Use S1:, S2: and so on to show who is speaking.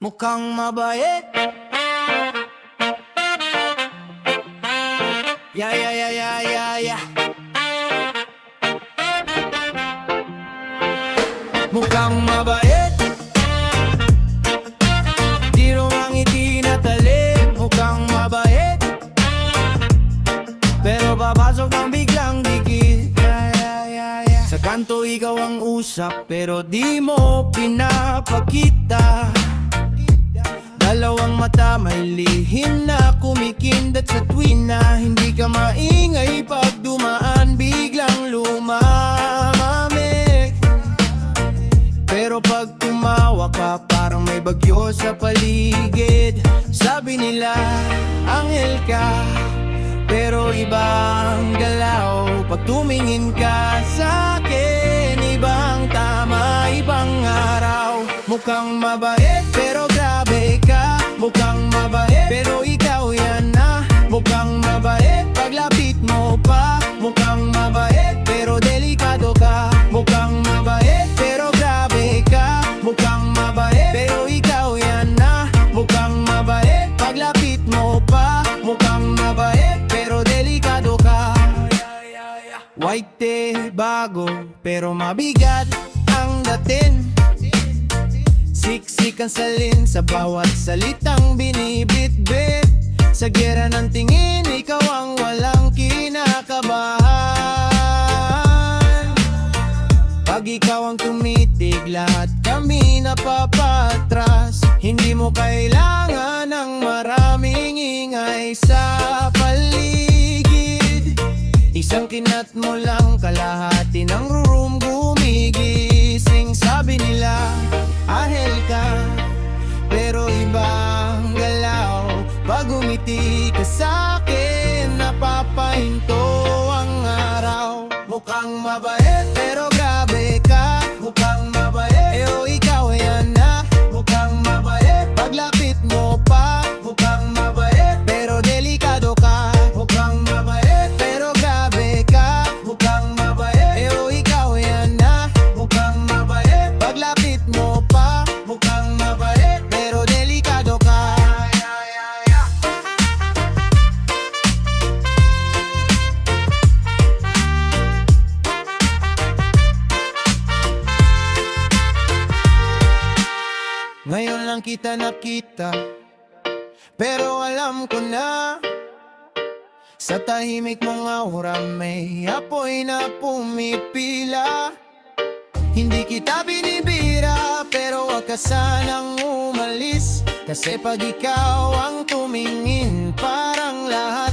S1: mukhang mabait. Yeah. Mukhang mabait, di rumangiti na talim. Mukhang mabait, pero papasok ng biglang dikit. Sa kanto ikaw ang usap, pero di mo pinapakita. Dalawang mata may lihim na kumikindat sa tuwing na hindi ka maingay. Pag dumaan biglang lumamamig, pero pag tumawa ka parang may bagyo sa paligid. Sabi nila anghel ka, pero ibang galaw. Pag tumingin ka sa akin, ibang tama, ibang araw. Mukhang mabait, pero grabe ka. Mukhang mabait, pero ikaw yan na. Mukhang mabait, paglapit mo pa. Mukhang mabait, pero delikado ka. Mukhang mabait, pero grabe ka. Mukhang mabait, pero ikaw yan na. Mukhang mabait, paglapit mo pa. Mukhang mabait, pero delikado ka. White bago, pero mabigat ang dating. Siksik ang salin sa bawat salitang binibitbit. Sa gera ng tingin, ikaw ang walang kinakabahan. Pag ikaw ang tumitig, lahat kami napapatras. Hindi mo kailangan ng maraming ingay sa paligid. Isang kinat mo lang, kalahati ng room gumigising. Sabi nila ahel ka, pero ibang galaw. Pag umiti ka sa'kin, napapahinto ang araw. Mukhang mabait, pero grabe ka. Mukhang mabait, pero ikaw yan na. Mukhang mabait, paglapit mo pa. Mukhang mabait, pero delikado ka. Mukhang mabait, pero grabe ka. Mukhang mabait, pero ikaw yan na. Mukhang mabait, paglapit mo pa. Mukhang mabait, pero delikado ka. Ngayon lang kita nakita, pero alam ko na sa tahimik mong aura may apoy na pumipila. Hindi kita binibira, pero wag ka sanang umalis. Kasi pag ikaw ang tumingin, parang lahat